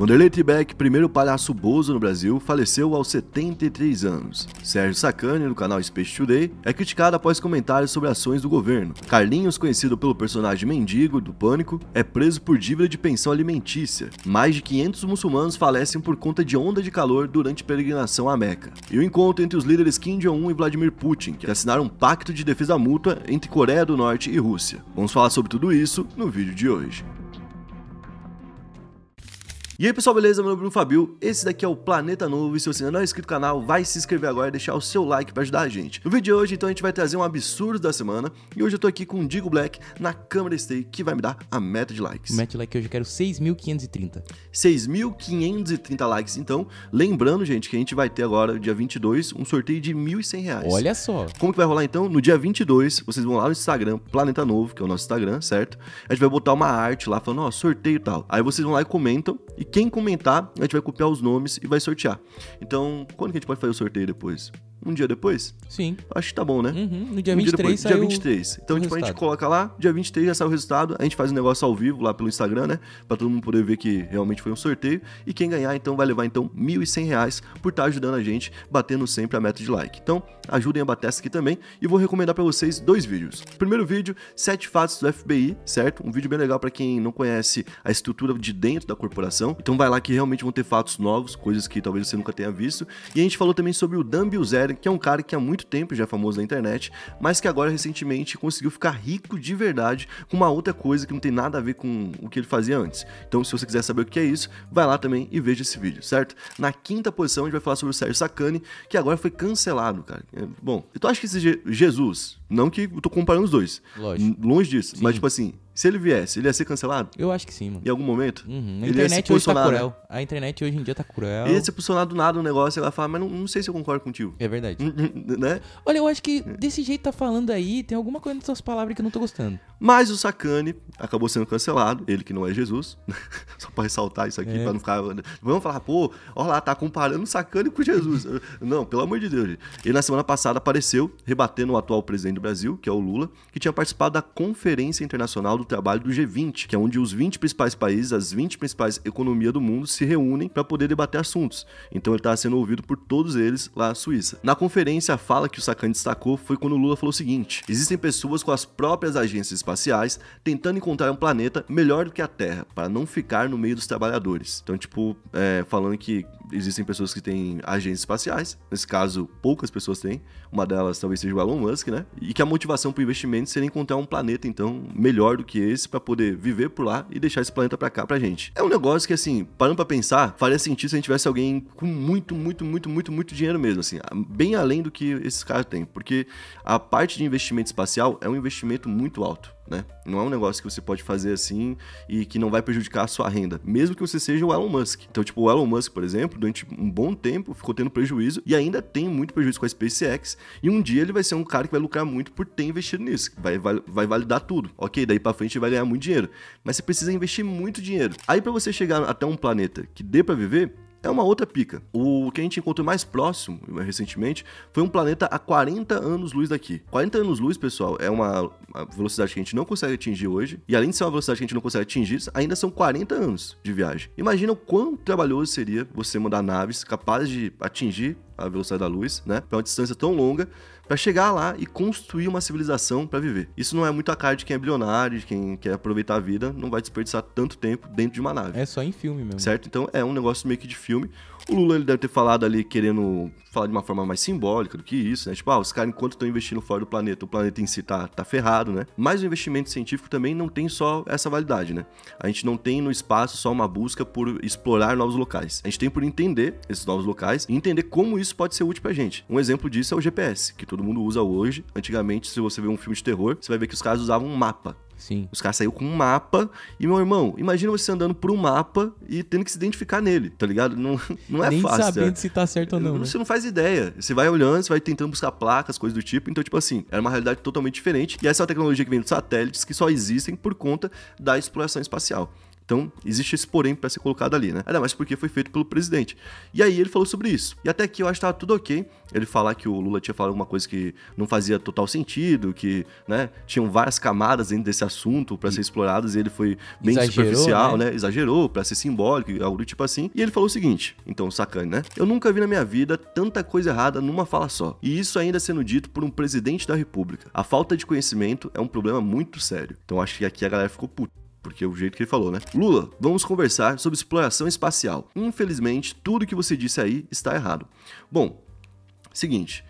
Vanderlei Triebeck, primeiro palhaço bozo no Brasil, faleceu aos 73 anos. Sérgio Sacani, do canal Space Today, é criticado após comentários sobre ações do governo. Carlinhos, conhecido pelo personagem Mendigo, do Pânico, é preso por dívida de pensão alimentícia. Mais de 500 muçulmanos falecem por conta de onda de calor durante peregrinação à Meca. E o encontro entre os líderes Kim Jong-un e Vladimir Putin, que assinaram um pacto de defesa mútua entre Coreia do Norte e Rússia. Vamos falar sobre tudo isso no vídeo de hoje. E aí pessoal, beleza? Meu nome é Bruno Fabio, esse daqui é o Planeta Novo e se você ainda não é inscrito no canal, vai se inscrever agora e deixar o seu like pra ajudar a gente. No vídeo de hoje, então, a gente vai trazer um absurdo da semana e hoje eu tô aqui com o Digo Black na câmera Stay, que vai me dar a meta de likes. Meta de like hoje eu quero 6.530. 6.530 likes, então, lembrando, gente, que a gente vai ter agora, dia 22, um sorteio de R$1.100. Olha só. Como que vai rolar então? No dia 22, vocês vão lá no Instagram, Planeta Novo, que é o nosso Instagram, certo? A gente vai botar uma arte lá, falando, ó, sorteio e tal. Aí vocês vão lá e comentam, e quem comentar, a gente vai copiar os nomes e vai sortear. Então, quando que a gente pode fazer o sorteio depois? Um dia depois? Sim. Acho que tá bom, né? No dia 23 saiu dia 23. Então, tipo, a gente coloca lá, dia 23 já sai o resultado, a gente faz um negócio ao vivo lá pelo Instagram, né? Pra todo mundo poder ver que realmente foi um sorteio. E quem ganhar, então, vai levar, então, R$1.100 por estar ajudando a gente, batendo sempre a meta de like. Então, ajudem a bater essa aqui também. E vou recomendar pra vocês dois vídeos. Primeiro vídeo, 7 fatos do FBI, certo? Um vídeo bem legal pra quem não conhece a estrutura de dentro da corporação. Então, vai lá que realmente vão ter fatos novos, coisas que talvez você nunca tenha visto. E a gente falou também sobre o Dan Bilzerian, que é um cara que há muito tempo já é famoso na internet, mas que agora recentemente conseguiu ficar rico de verdade com uma outra coisa que não tem nada a ver com o que ele fazia antes. Então, se você quiser saber o que é isso, vai lá também e veja esse vídeo, certo? Na quinta posição, a gente vai falar sobre o Sérgio Sacani, que agora foi cancelado, cara. Bom, eu acho que esse Jesus, não que eu tô comparando os dois, lógico, longe disso, sim. Mas tipo assim, se ele viesse, ele ia ser cancelado? Eu acho que sim, mano. Em algum momento? A internet hoje tá cruel. A internet hoje em dia tá cruel. Ele ia se posicionar do nada no negócio e vai falar, mas não sei se eu concordo contigo. É verdade. Né? Olha, eu acho que desse jeito tá falando aí, tem alguma coisa nessas palavras que eu não tô gostando. Mas o Sacani acabou sendo cancelado, ele que não é Jesus. Só pra ressaltar isso aqui, pra não ficar... Vamos falar, pô, olha lá, tá comparando o Sacani com Jesus. Não, pelo amor de Deus, gente. Ele na semana passada apareceu, rebatendo o atual presidente do Brasil, que é o Lula, que tinha participado da Conferência Internacional do Trabalho do G20, que é onde os 20 principais países, as 20 principais economias do mundo se reúnem para poder debater assuntos. Então ele está sendo ouvido por todos eles lá na Suíça. Na conferência, a fala que o Sacani destacou foi quando o Lula falou o seguinte: existem pessoas com as próprias agências espaciais tentando encontrar um planeta melhor do que a Terra, para não ficar no meio dos trabalhadores. Então, tipo, falando que existem pessoas que têm agências espaciais, nesse caso, poucas pessoas têm, uma delas talvez seja o Elon Musk, né? E que a motivação para o investimento seria encontrar um planeta, então, melhor do que esse, para poder viver por lá e deixar esse planeta pra cá pra gente. É um negócio que, assim, parando pra pensar, faria sentido se a gente tivesse alguém com muito dinheiro mesmo, assim, bem além do que esses caras têm, porque a parte de investimento espacial é um investimento muito alto, né? Não é um negócio que você pode fazer assim e que não vai prejudicar a sua renda, mesmo que você seja o Elon Musk. Então, tipo, o Elon Musk, por exemplo, durante um bom tempo ficou tendo prejuízo e ainda tem muito prejuízo com a SpaceX, e um dia ele vai ser um cara que vai lucrar muito por ter investido nisso, vai validar tudo. Ok, daí pra frente vai ganhar muito dinheiro, mas você precisa investir muito dinheiro. Aí pra você chegar até um planeta que dê pra viver, é uma outra pica. O que a gente encontrou mais próximo, recentemente, foi um planeta a 40 anos-luz daqui. 40 anos-luz, pessoal, é uma velocidade que a gente não consegue atingir hoje. E além de ser uma velocidade que a gente não consegue atingir, ainda são 40 anos de viagem. Imagina o quão trabalhoso seria você mandar naves capazes de atingir a velocidade da luz, né, para uma distância tão longa, para chegar lá e construir uma civilização para viver. Isso não é muito a cara de quem é bilionário, de quem quer aproveitar a vida, não vai desperdiçar tanto tempo dentro de uma nave. É só em filme mesmo. Certo? Então é um negócio meio que de filme. O Lula, ele deve ter falado ali, querendo falar de uma forma mais simbólica do que isso, né? Tipo, os caras, enquanto estão investindo fora do planeta, o planeta em si tá ferrado, né? Mas o investimento científico também não tem só essa validade, né? A gente não tem no espaço só uma busca por explorar novos locais. A gente tem por entender esses novos locais e entender como isso pode ser útil pra gente. Um exemplo disso é o GPS, que todo mundo usa hoje. Antigamente, se você ver um filme de terror, você vai ver que os caras usavam um mapa. Sim. Os caras saíram com um mapa e, meu irmão, imagina você andando por um mapa e tendo que se identificar nele, tá ligado? Não é nem fácil. Nem sabendo se tá certo ou não, né? Você não faz ideia. Você vai olhando, você vai tentando buscar placas, coisas do tipo. Então, tipo assim, era uma realidade totalmente diferente. E essa é uma tecnologia que vem dos satélites que só existem por conta da exploração espacial. Então, existe esse porém pra ser colocado ali, né? Ainda mais porque foi feito pelo presidente. E aí ele falou sobre isso. E até aqui eu acho que tava tudo ok. Ele falar que o Lula tinha falado alguma coisa que não fazia total sentido, que, né, tinham várias camadas dentro desse assunto pra ser exploradas, e ele foi bem superficial, né? Exagerou pra ser simbólico, algo do tipo assim. E ele falou o seguinte, então, sacane, né? Eu nunca vi na minha vida tanta coisa errada numa fala só. E isso ainda sendo dito por um presidente da República. A falta de conhecimento é um problema muito sério. Então, acho que aqui a galera ficou puta. Porque é o jeito que ele falou, né? Lula, vamos conversar sobre exploração espacial. Infelizmente, tudo que você disse aí está errado. Bom, seguinte,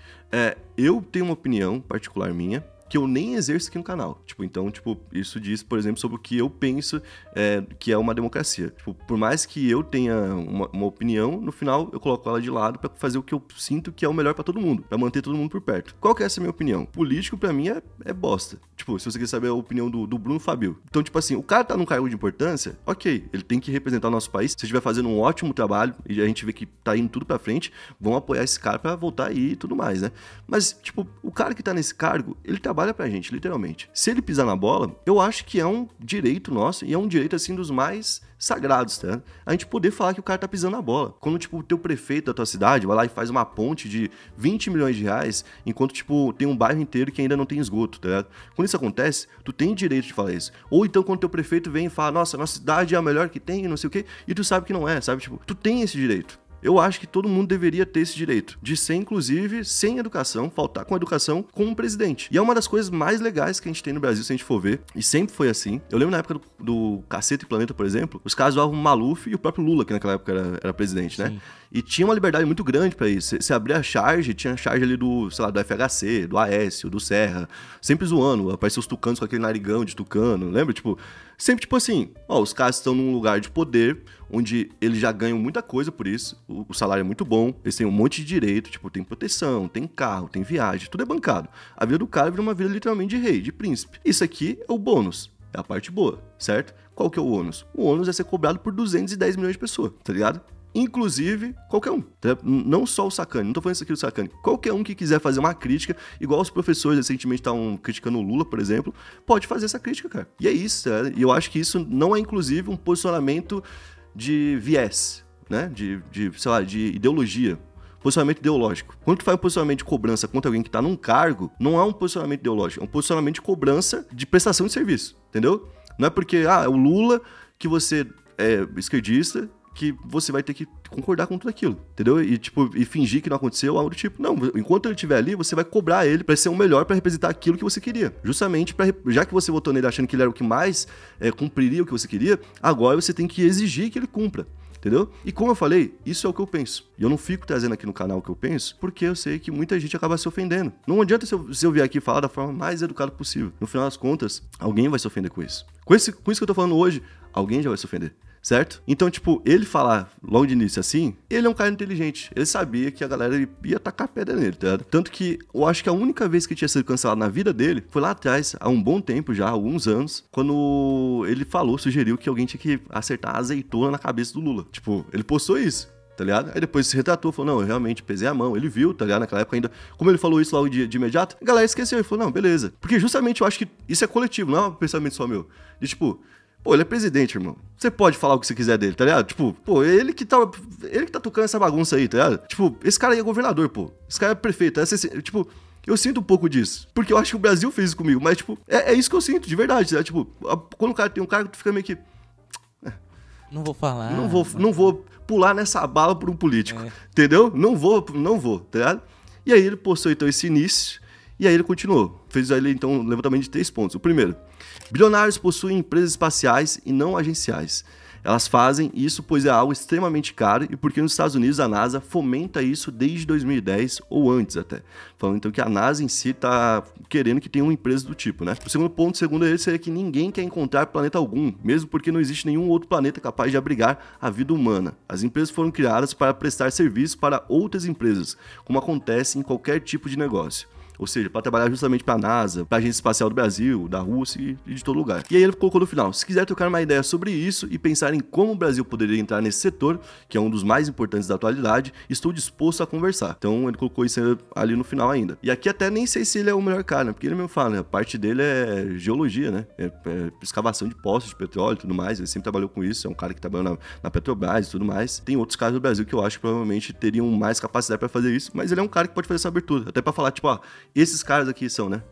eu tenho uma opinião particular minha, que eu nem exerço aqui no canal. Então, isso diz, por exemplo, sobre o que eu penso que é uma democracia. Por mais que eu tenha uma opinião, no final eu coloco ela de lado pra fazer o que eu sinto que é o melhor pra todo mundo, pra manter todo mundo por perto. Qual que é essa minha opinião? Político, pra mim, é bosta. Se você quer saber a opinião do Bruno Fabio. Então, o cara tá num cargo de importância, ok, ele tem que representar o nosso país. Se estiver fazendo um ótimo trabalho e a gente vê que tá indo tudo pra frente, vamos apoiar esse cara pra voltar aí e tudo mais, né? Mas, o cara que tá nesse cargo, ele trabalha pra gente, literalmente. Se ele pisar na bola, eu acho que é um direito nosso e é um direito, assim, dos mais sagrados, tá? A gente poder falar que o cara tá pisando na bola. Quando, o teu prefeito da tua cidade vai lá e faz uma ponte de 20 milhões de reais, enquanto, tem um bairro inteiro que ainda não tem esgoto, tá ligado? Quando isso acontece, tu tem direito de falar isso. Ou então, quando teu prefeito vem e fala, nossa cidade é a melhor que tem, não sei o quê, e tu sabe que não é, sabe? Tu tem esse direito. Eu acho que todo mundo deveria ter esse direito de ser, inclusive, sem educação, faltar com educação com um presidente. E é uma das coisas mais legais que a gente tem no Brasil, se a gente for ver, e sempre foi assim. Eu lembro na época do Cacete e Planeta, por exemplo, os caras usavam o Maluf e o próprio Lula, que naquela época era presidente, né? Sim. E tinha uma liberdade muito grande pra isso. Você abria a charge, tinha a charge ali do, sei lá, do FHC, do Aécio, do Serra, sempre zoando, apareciam os tucanos com aquele narigão de tucano, lembra? Sempre assim, os caras estão num lugar de poder, onde eles já ganham muita coisa por isso, o salário é muito bom, eles têm um monte de direito, tem proteção, tem carro, tem viagem, tudo é bancado. A vida do cara vira uma vida literalmente de rei, de príncipe. Isso aqui é o bônus, é a parte boa, certo? Qual que é o ônus? O ônus é ser cobrado por 210 milhões de pessoas, tá ligado? Inclusive, qualquer um, tá? Não só o Sacani, não tô falando isso aqui do Sacani, qualquer um que quiser fazer uma crítica, igual os professores recentemente estavam criticando o Lula, por exemplo, pode fazer essa crítica, cara. E é isso, tá? E eu acho que isso não é, inclusive, um posicionamento de viés, né? Sei lá, de ideologia. Posicionamento ideológico. Quando tu faz um posicionamento de cobrança contra alguém que tá num cargo, não é um posicionamento ideológico, é um posicionamento de cobrança de prestação de serviço, entendeu? Não é porque, é o Lula que você é esquerdista, que você vai ter que concordar com tudo aquilo, entendeu? E fingir que não aconteceu, algo do tipo. Não, enquanto ele estiver ali, você vai cobrar ele pra ser o melhor pra representar aquilo que você queria. Justamente, já que você votou nele achando que ele era o que mais cumpriria o que você queria, agora você tem que exigir que ele cumpra. Entendeu? E como eu falei, isso é o que eu penso. E eu não fico trazendo aqui no canal o que eu penso, porque eu sei que muita gente acaba se ofendendo. Não adianta se eu vier aqui falar da forma mais educada possível. No final das contas, alguém vai se ofender com isso. Com isso que eu tô falando hoje, alguém já vai se ofender. Certo? Então, ele falar logo de início assim, ele é um cara inteligente. Ele sabia que a galera ia tacar pedra nele, tá ligado? Tanto que eu acho que a única vez que tinha sido cancelado na vida dele foi lá atrás, há um bom tempo já, há alguns anos, quando ele sugeriu que alguém tinha que acertar a azeitona na cabeça do Lula. Ele postou isso. Tá ligado? Aí depois se retratou, falou, não, eu realmente pesei a mão, ele viu, tá ligado? Naquela época ainda, como ele falou isso logo de imediato, a galera esqueceu, ele falou, não, beleza. Porque justamente eu acho que isso é coletivo, não é um pensamento só meu. Ele é presidente, irmão. Você pode falar o que você quiser dele, tá ligado? Ele que tá tocando essa bagunça aí, tá ligado? Esse cara aí é governador, esse cara é prefeito, eu sinto um pouco disso. Porque eu acho que o Brasil fez isso comigo, mas, é isso que eu sinto, de verdade, tá? Quando o cara tem um cargo, tu fica meio que... Não vou falar. Não vou pular nessa bala por um político, entendeu? Não vou, tá ligado? E aí ele postou, então, esse início, e aí ele continuou. Fez ali, então, um levantamento de 3 pontos. O primeiro, bilionários possuem empresas espaciais e não agenciais. Elas fazem isso pois é algo extremamente caro e porque nos Estados Unidos a NASA fomenta isso desde 2010 ou antes até. Falando então que a NASA em si está querendo que tenha uma empresa do tipo, né? O segundo ponto, segundo ele, seria que ninguém quer encontrar planeta algum, mesmo porque não existe nenhum outro planeta capaz de abrigar a vida humana. As empresas foram criadas para prestar serviço para outras empresas, como acontece em qualquer tipo de negócio. Ou seja, para trabalhar justamente para a NASA, para a Agência Espacial do Brasil, da Rússia e de todo lugar. E aí ele colocou no final: se quiser trocar uma ideia sobre isso e pensar em como o Brasil poderia entrar nesse setor, que é um dos mais importantes da atualidade, estou disposto a conversar. Então ele colocou isso ali no final ainda. E aqui até nem sei se ele é o melhor cara, né? Porque ele mesmo fala, né? A parte dele é geologia, né? É escavação de poços de petróleo e tudo mais. Ele sempre trabalhou com isso, é um cara que trabalhou na Petrobras e tudo mais. Tem outros caras do Brasil que eu acho que provavelmente teriam mais capacidade para fazer isso, mas ele é um cara que pode fazer essa abertura. Até para falar, tipo, ó, esses caras aqui são, né?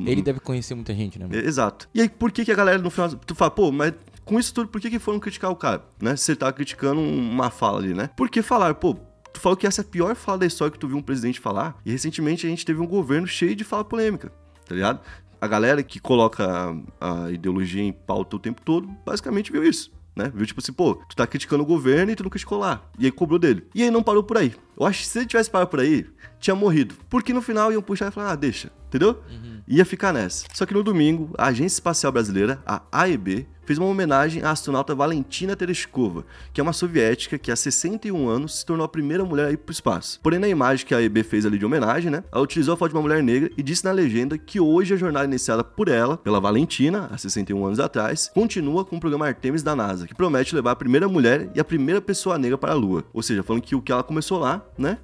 Ele deve conhecer muita gente, né? Exato. E aí, por que a galera no final... Tu fala, pô, mas com isso tudo, por que foram criticar o cara, né? Se você tá criticando uma fala ali, né? Porque falaram, pô, tu falou que essa é a pior fala da história que tu viu um presidente falar, e recentemente a gente teve um governo cheio de fala polêmica, tá ligado? A galera que coloca a ideologia em pauta o tempo todo, basicamente viu isso, né? Viu tipo assim, pô, tu tá criticando o governo e tu não criticou lá. E aí cobrou dele. E aí não parou por aí. Eu acho que se ele tivesse parado por aí, tinha morrido. Porque no final iam puxar e falar, ah, deixa, entendeu? Ia ficar nessa. Só que no domingo, a Agência Espacial Brasileira, a AEB, fez uma homenagem à astronauta Valentina Tereshkova, que é uma soviética que há 61 anos se tornou a primeira mulher a ir pro espaço. Porém, na imagem que a AEB fez ali de homenagem, né, ela utilizou a foto de uma mulher negra e disse na legenda que hoje a jornada iniciada por ela, pela Valentina, há 61 anos atrás, continua com o programa Artemis da NASA, que promete levar a primeira mulher e a primeira pessoa negra para a Lua. Ou seja, falando que o que ela começou lá, né,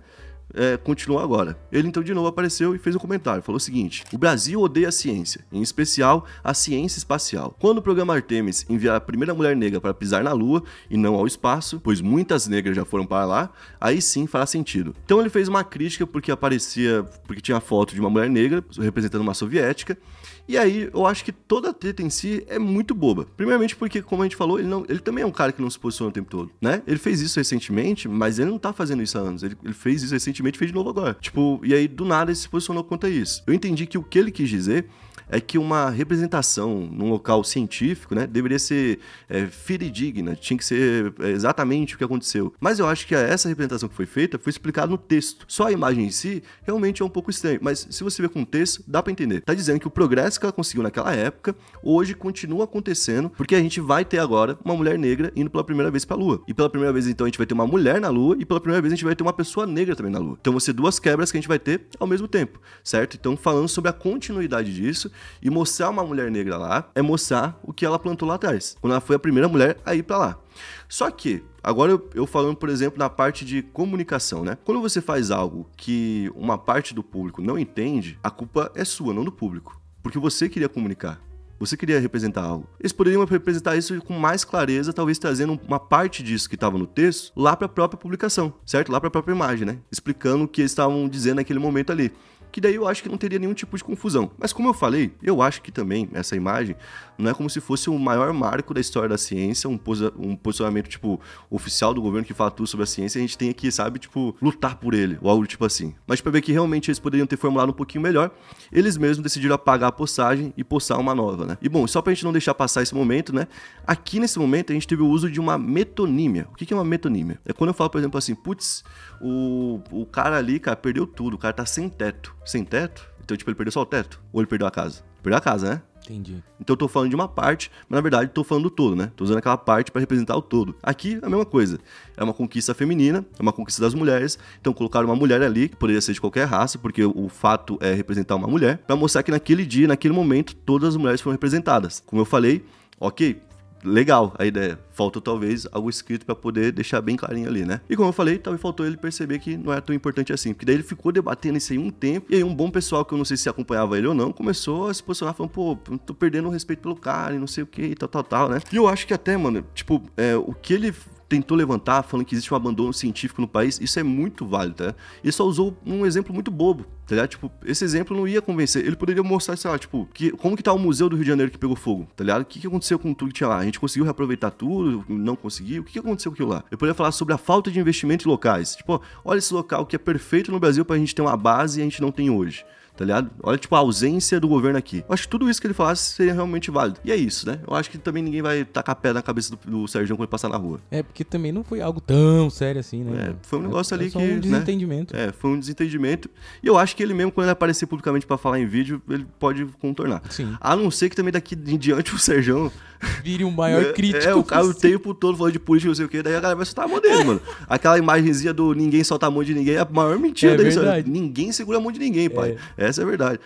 continua agora. Ele então de novo apareceu e fez um comentário, falou o seguinte: o Brasil odeia a ciência, em especial a ciência espacial. Quando o programa Artemis enviar a primeira mulher negra para pisar na Lua e não ao espaço, pois muitas negras já foram para lá, aí sim fará sentido. Então ele fez uma crítica porque tinha a foto de uma mulher negra representando uma soviética. E aí, eu acho que toda a treta em si é muito boba. Primeiramente porque, como a gente falou, ele também é um cara que não se posiciona o tempo todo, né? Ele fez isso recentemente, mas ele não tá fazendo isso há anos. Ele fez isso recentemente e fez de novo agora. Tipo, e aí, do nada, ele se posicionou quanto a isso. Eu entendi que o que ele quis dizer é que uma representação num local científico, né, deveria ser fidedigna, tinha que ser exatamente o que aconteceu. Mas eu acho que essa representação que foi feita foi explicada no texto. Só a imagem em si realmente é um pouco estranho, mas se você ver com o texto, dá pra entender. Tá dizendo que o progresso que ela conseguiu naquela época, hoje continua acontecendo, porque a gente vai ter agora uma mulher negra indo pela primeira vez pra Lua. E pela primeira vez, então, a gente vai ter uma mulher na Lua, e pela primeira vez a gente vai ter uma pessoa negra também na Lua. Então vão ser duas quebras que a gente vai ter ao mesmo tempo, certo? Então, falando sobre a continuidade disso, e mostrar uma mulher negra lá, é mostrar o que ela plantou lá atrás, quando ela foi a primeira mulher a ir pra lá. Só que, agora eu falando, por exemplo, na parte de comunicação, né? Quando você faz algo que uma parte do público não entende, a culpa é sua, não do público. Porque você queria comunicar. Você queria representar algo. Eles poderiam representar isso com mais clareza, talvez trazendo uma parte disso que estava no texto lá para a própria publicação, certo? Lá para a própria imagem, né? Explicando o que eles estavam dizendo naquele momento ali. Que daí eu acho que não teria nenhum tipo de confusão. Mas como eu falei, eu acho que também essa imagem não é como se fosse o maior marco da história da ciência, um posicionamento, tipo, oficial do governo que fala tudo sobre a ciência, e a gente tem que, sabe, tipo, lutar por ele, ou algo tipo assim. Mas pra ver que realmente eles poderiam ter formulado um pouquinho melhor, eles mesmos decidiram apagar a postagem e postar uma nova, né? E bom, só pra gente não deixar passar esse momento, né? Aqui nesse momento a gente teve o uso de uma metonímia. O que é uma metonímia? É quando eu falo, por exemplo, assim, putz, o cara ali, cara, perdeu tudo, o cara tá sem teto. Sem teto? Então, tipo, ele perdeu só o teto? Ou ele perdeu a casa? Perdeu a casa, né? Entendi. Então eu tô falando de uma parte, mas na verdade tô falando do todo, né? Tô usando aquela parte pra representar o todo. Aqui é a mesma coisa. É uma conquista feminina, é uma conquista das mulheres. Então colocaram uma mulher ali, que poderia ser de qualquer raça, porque o fato é representar uma mulher, pra mostrar que naquele dia, naquele momento, todas as mulheres foram representadas. Como eu falei, ok, legal a ideia. Faltou talvez algo escrito pra poder deixar bem clarinho ali, né? E como eu falei, talvez faltou ele perceber que não era tão importante assim. Porque daí ele ficou debatendo isso aí um tempo. E aí um bom pessoal, que eu não sei se acompanhava ele ou não, começou a se posicionar falando, pô, tô perdendo o respeito pelo cara e não sei o que, e tal, né? E eu acho que até, mano, tipo, o que ele tentou levantar, falando que existe um abandono científico no país, isso é muito válido, tá? Ele só usou um exemplo muito bobo, tá ligado? Tipo, esse exemplo não ia convencer. Ele poderia mostrar, sei lá, tipo, como que tá o Museu do Rio de Janeiro que pegou fogo, tá ligado? O que aconteceu com tudo que tinha lá? A gente conseguiu reaproveitar tudo? Não conseguiu? O que aconteceu com aquilo lá? Eu poderia falar sobre a falta de investimento em locais. Tipo, olha esse local que é perfeito no Brasil pra gente ter uma base e a gente não tem hoje. Tá ligado? Olha, tipo, a ausência do governo aqui. Eu acho que tudo isso que ele falasse seria realmente válido. E é isso, né? Eu acho que também ninguém vai tacar pé na cabeça do Sérgio quando ele passar na rua. Porque também não foi algo tão sério assim, né? Foi um negócio ali só que... um desentendimento. Né? Foi um desentendimento. E eu acho que ele mesmo, quando ele aparecer publicamente pra falar em vídeo, ele pode contornar. Sim. A não ser que também daqui em diante o Sérgio Vire o maior crítico. O cara o tempo todo falando de política, não sei o que, daí a galera vai soltar a mão dele, mano. Aquela imagenzinha do ninguém solta a mão de ninguém é a maior mentira daí. Ninguém segura a mão de ninguém, pai. Essa é a verdade.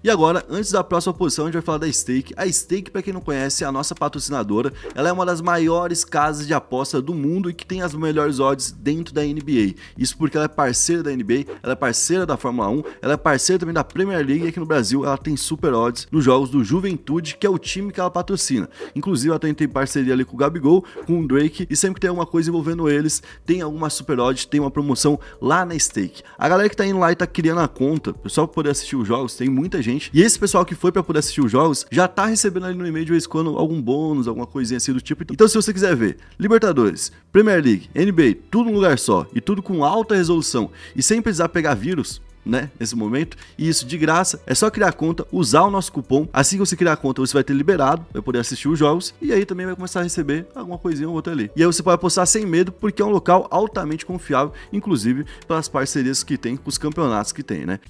E agora, antes da próxima posição, a gente vai falar da Stake. A Stake, pra quem não conhece, é a nossa patrocinadora. Ela é uma das maiores casas de aposta do mundo e que tem as melhores odds dentro da NBA. Isso porque ela é parceira da NBA, ela é parceira da Fórmula 1, ela é parceira também da Premier League e aqui no Brasil ela tem super odds nos jogos do Juventude, que é o time que ela patrocina. Inclusive, ela tem parceria ali com o Gabigol, com o Drake, e sempre que tem alguma coisa envolvendo eles, tem alguma super odds, tem uma promoção lá na Stake. A galera que tá indo lá e tá criando a conta, só pra poder assistir os jogos, tem muita gente. E esse pessoal que foi pra poder assistir os jogos já tá recebendo ali no e-mail de vez em quando algum bônus, alguma coisinha assim do tipo. Então se você quiser ver Libertadores, Premier League, NBA, tudo num lugar só e tudo com alta resolução e sem precisar pegar vírus, né, nesse momento, e isso de graça, é só criar a conta, usar o nosso cupom. Assim que você criar a conta, você vai ter liberado, vai poder assistir os jogos, e aí também vai começar a receber alguma coisinha ou outra ali. E aí você pode apostar sem medo, porque é um local altamente confiável, inclusive pelas parcerias que tem com os campeonatos que tem, né.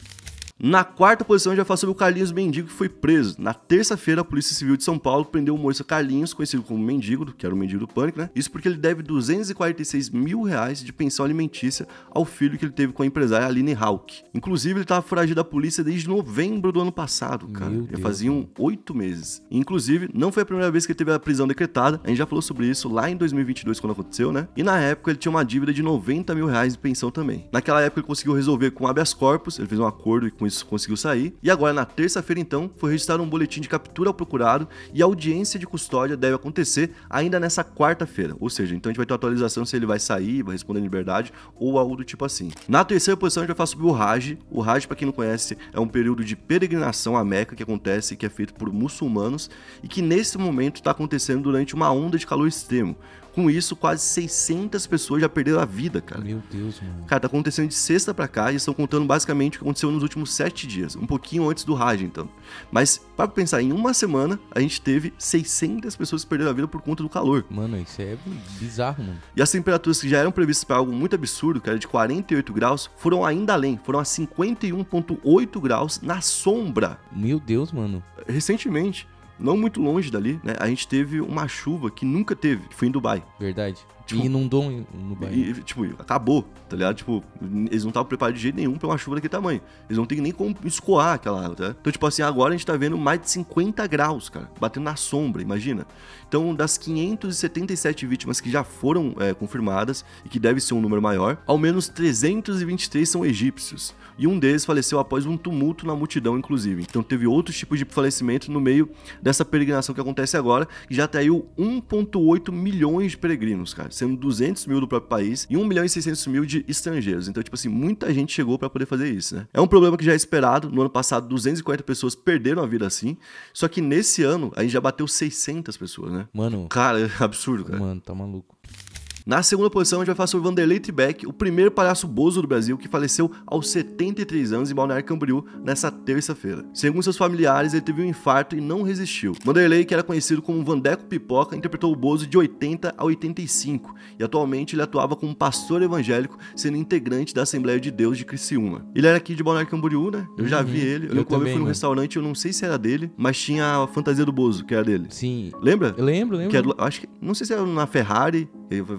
Na quarta posição, a gente vai falar sobre o Carlinhos Mendigo, que foi preso. Na terça-feira, a Polícia Civil de São Paulo prendeu o moço Carlinhos, conhecido como Mendigo, que era o Mendigo do Pânico, né? Isso porque ele deve R$246 mil de pensão alimentícia ao filho que ele teve com a empresária Aline Hauck. Inclusive, ele estava foragido da polícia desde novembro do ano passado, cara. Já faziam 8 meses. Inclusive, não foi a primeira vez que ele teve a prisão decretada. A gente já falou sobre isso lá em 2022, quando aconteceu, né? E na época, ele tinha uma dívida de R$90 mil de pensão também. Naquela época, ele conseguiu resolver com habeas corpus, ele fez um acordo com isso conseguiu sair, e agora na terça-feira então foi registrado um boletim de captura ao procurado e a audiência de custódia deve acontecer ainda nessa quarta-feira, ou seja, então a gente vai ter uma atualização se ele vai sair, vai responder em liberdade ou algo do tipo assim. Na terceira posição a gente vai falar sobre o Hajj. O Hajj, para quem não conhece, é um período de peregrinação à Meca que acontece, que é feito por muçulmanos e que nesse momento está acontecendo durante uma onda de calor extremo. Com isso, quase 600 pessoas já perderam a vida, cara. Meu Deus, mano. Cara, tá acontecendo de sexta pra cá e estão contando basicamente o que aconteceu nos últimos 7 dias. Um pouquinho antes do Hajj, então. Mas, para pensar, em uma semana, a gente teve 600 pessoas que perderam a vida por conta do calor. Mano, isso é bizarro, mano. E as temperaturas que já eram previstas para algo muito absurdo, que era de 48 graus, foram ainda além. Foram a 51,8 graus na sombra. Meu Deus, mano. Recentemente. Não muito longe dali, né? A gente teve uma chuva que nunca teve, que foi em Dubai. Verdade. Tipo, e inundou em Dubai. E, tipo, acabou, tá ligado? Tipo, eles não estavam preparados de jeito nenhum pra uma chuva daquele tamanho. Eles não tem nem como escoar aquela água, tá? Então, tipo assim, agora a gente tá vendo mais de 50 graus, cara, batendo na sombra, imagina. Então, das 577 vítimas que já foram confirmadas, e que deve ser um número maior, ao menos 323 são egípcios. E um deles faleceu após um tumulto na multidão, inclusive. Então, teve outros tipos de falecimento no meio dessa peregrinação que acontece agora, e já atraiu 1,8 milhões de peregrinos, cara, sendo 200 mil do próprio país e 1 milhão e 600 mil de estrangeiros. Então, tipo assim, muita gente chegou pra poder fazer isso, né? É um problema que já é esperado. No ano passado, 240 pessoas perderam a vida assim. Só que nesse ano, a gente já bateu 600 pessoas, né? Mano. Cara, é absurdo, cara. Mano, tá maluco. Na segunda posição, a gente vai falar sobre Vanderlei Tribeck, o primeiro palhaço bozo do Brasil, que faleceu aos 73 anos em Balneário Camboriú nessa terça-feira. Segundo seus familiares, ele teve um infarto e não resistiu. Vanderlei, que era conhecido como Vandeco Pipoca, interpretou o bozo de 80 a 85 e atualmente ele atuava como pastor evangélico, sendo integrante da Assembleia de Deus de Criciúma. Ele era aqui de Balneário Camboriú, né? Eu já vi ele. Eu lembro que uma vez fui num restaurante, eu não sei se era dele, mas tinha a fantasia do bozo, que era dele. Sim. Lembra? Eu lembro. Que acho que, não sei se era na Ferrari.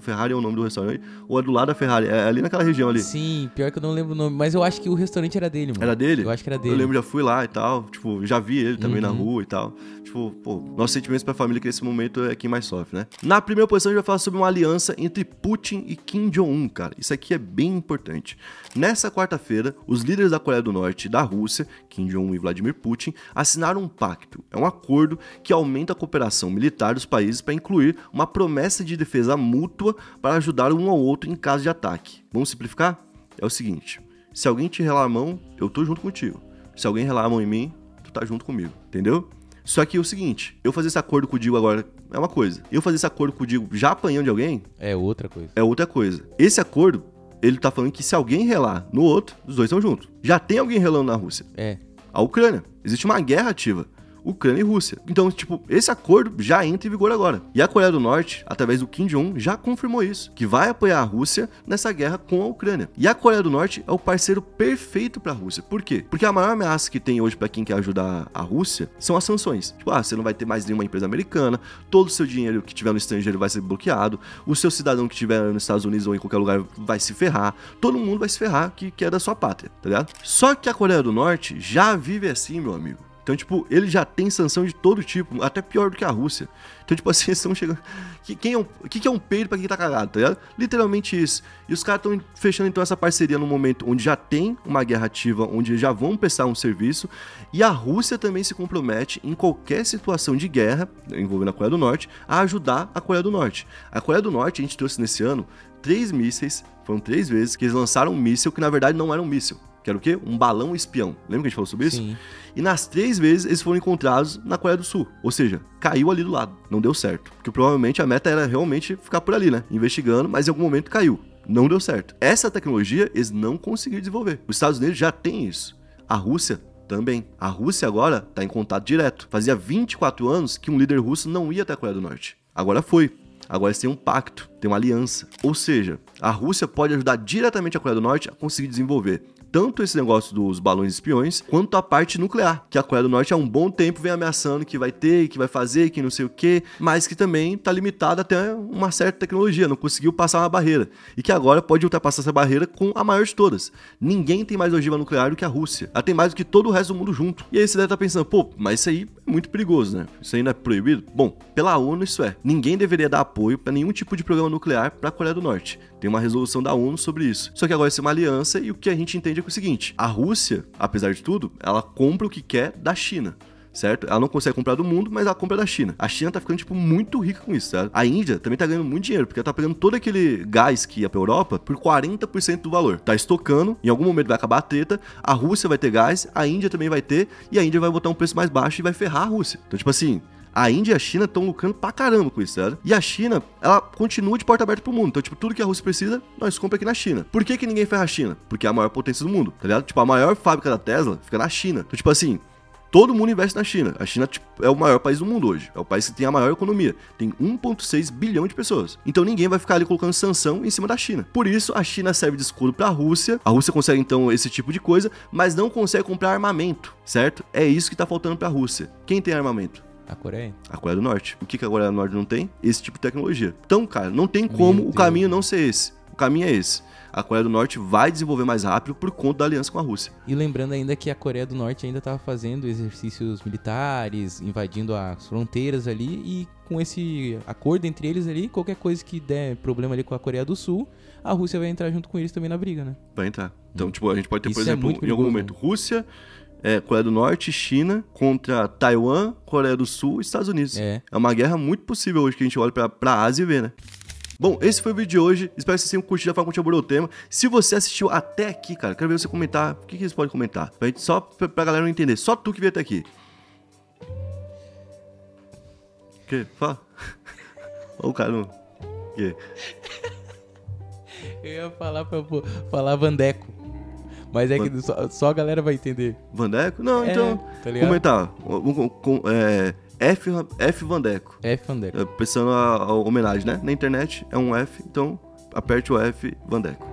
Ferrari é o nome do restaurante, ou é do lado da Ferrari, é ali naquela região ali. Sim, pior que eu não lembro o nome, mas eu acho que o restaurante era dele, mano. Era dele? Eu acho que era dele. Eu lembro, já fui lá e tal, tipo, já vi ele também na rua e tal. Tipo, pô, nossos sentimentos pra família que nesse momento é quem mais sofre, né? Na primeira posição a gente vai falar sobre uma aliança entre Putin e Kim Jong-un, cara. Isso aqui é bem importante. Nessa quarta-feira, os líderes da Coreia do Norte e da Rússia, Kim Jong-un e Vladimir Putin, assinaram um pacto. É um acordo que aumenta a cooperação militar dos países para incluir uma promessa de defesa mútua para ajudar um ao outro em caso de ataque. Vamos simplificar? É o seguinte, se alguém te relar a mão, eu tô junto contigo. Se alguém relar a mão em mim, tu tá junto comigo, entendeu? Só que é o seguinte, eu fazer esse acordo com o Digo agora é uma coisa. Eu fazer esse acordo com o Digo já apanhando de alguém... É outra coisa. É outra coisa. Esse acordo, ele tá falando que se alguém relar no outro, os dois estão juntos. Já tem alguém relando na Rússia. É. A Ucrânia. Existe uma guerra ativa. Ucrânia e Rússia. Então, tipo, esse acordo já entra em vigor agora. E a Coreia do Norte, através do Kim Jong-un, já confirmou isso, que vai apoiar a Rússia nessa guerra com a Ucrânia. E a Coreia do Norte é o parceiro perfeito pra Rússia. Por quê? Porque a maior ameaça que tem hoje pra quem quer ajudar a Rússia são as sanções. Tipo, você não vai ter mais nenhuma empresa americana, todo o seu dinheiro que tiver no estrangeiro vai ser bloqueado, o seu cidadão que estiver nos Estados Unidos ou em qualquer lugar vai se ferrar, todo mundo vai se ferrar que é da sua pátria, tá ligado? Só que a Coreia do Norte já vive assim, meu amigo. Então, tipo, ele já tem sanção de todo tipo, até pior do que a Rússia. Então, tipo assim, eles estão chegando... O que é um peido pra quem tá cagado, tá ligado? Literalmente isso. E os caras estão fechando, então, essa parceria num momento onde já tem uma guerra ativa, onde já vão prestar um serviço, e a Rússia também se compromete, em qualquer situação de guerra, envolvendo a Coreia do Norte, a ajudar a Coreia do Norte. A Coreia do Norte, a gente trouxe nesse ano 3 mísseis, foram 3 vezes, que eles lançaram um míssil que, na verdade, não era um míssil. Que era o quê? Um balão espião. Lembra que a gente falou sobre isso? Sim. E nas 3 vezes eles foram encontrados na Coreia do Sul. Ou seja, caiu ali do lado. Não deu certo. Porque provavelmente a meta era realmente ficar por ali, né? Investigando, mas em algum momento caiu. Não deu certo. Essa tecnologia eles não conseguiram desenvolver. Os Estados Unidos já tem isso. A Rússia também. A Rússia agora está em contato direto. Fazia 24 anos que um líder russo não ia até a Coreia do Norte. Agora foi. Agora eles têm um pacto, tem uma aliança. Ou seja, a Rússia pode ajudar diretamente a Coreia do Norte a conseguir desenvolver tanto esse negócio dos balões espiões, quanto a parte nuclear, que a Coreia do Norte há um bom tempo vem ameaçando que vai ter, que vai fazer, que não sei o quê, mas que também está limitada até uma certa tecnologia, não conseguiu passar uma barreira, e que agora pode ultrapassar essa barreira com a maior de todas. Ninguém tem mais ogiva nuclear do que a Rússia. Ela tem mais do que todo o resto do mundo junto. E aí você deve estar pensando, pô, mas isso aí é muito perigoso, né? Isso aí não é proibido? Bom, pela ONU isso é. Ninguém deveria dar apoio para nenhum tipo de programa nuclear para a Coreia do Norte. Tem uma resolução da ONU sobre isso. Só que agora isso é uma aliança e o que a gente entende é o seguinte, a Rússia, apesar de tudo, ela compra o que quer da China. Certo? Ela não consegue comprar do mundo, mas ela compra da China. A China tá ficando, tipo, muito rica com isso, certo? A Índia também tá ganhando muito dinheiro, porque ela tá pegando todo aquele gás que ia pra Europa por 40% do valor. Tá estocando, em algum momento vai acabar a treta, a Rússia vai ter gás, a Índia também vai ter, e a Índia vai botar um preço mais baixo e vai ferrar a Rússia. Então, tipo assim, a Índia e a China estão lucrando pra caramba com isso, certo? E a China, ela continua de porta aberta pro mundo. Então, tipo, tudo que a Rússia precisa, nós compramos aqui na China. Por que ninguém ferra a China? Porque é a maior potência do mundo, tá ligado? Tipo, a maior fábrica da Tesla fica na China. Então, tipo assim, todo mundo investe na China. A China tipo, é o maior país do mundo hoje. É o país que tem a maior economia. Tem 1,6 bilhão de pessoas. Então ninguém vai ficar ali colocando sanção em cima da China. Por isso, a China serve de escudo para a Rússia. A Rússia consegue, então, esse tipo de coisa, mas não consegue comprar armamento, certo? É isso que tá faltando para a Rússia. Quem tem armamento? A Coreia? A Coreia do Norte. O que a Coreia do Norte não tem? Esse tipo de tecnologia. Então, cara, não tem como o caminho não ser esse. O caminho é esse. A Coreia do Norte vai desenvolver mais rápido por conta da aliança com a Rússia. E lembrando ainda que a Coreia do Norte ainda estava fazendo exercícios militares, invadindo as fronteiras ali, e com esse acordo entre eles ali, qualquer coisa que der problema ali com a Coreia do Sul, a Rússia vai entrar junto com eles também na briga, né? Vai entrar. Então, tipo, a gente pode ter, por Isso exemplo, em algum momento, Rússia, Coreia do Norte, China, contra Taiwan, Coreia do Sul e Estados Unidos. É uma guerra muito possível hoje que a gente olha pra Ásia e vê, né? Bom, esse foi o vídeo de hoje. Espero que vocês tenham curtido a forma como a gente abordou o tema. Se você assistiu até aqui, cara, quero ver você comentar. O que vocês podem comentar? Só pra galera não entender. Só tu que veio até aqui. O quê? Fala. Olha o cara. O quê? Eu ia falar Vandeco. Mas é que só a galera vai entender. Vandeco? Não, então. Tá comentar. F Vandeco. F Vandeco. Pensando a homenagem, né? Na internet é um F, então aperte o F Vandeco.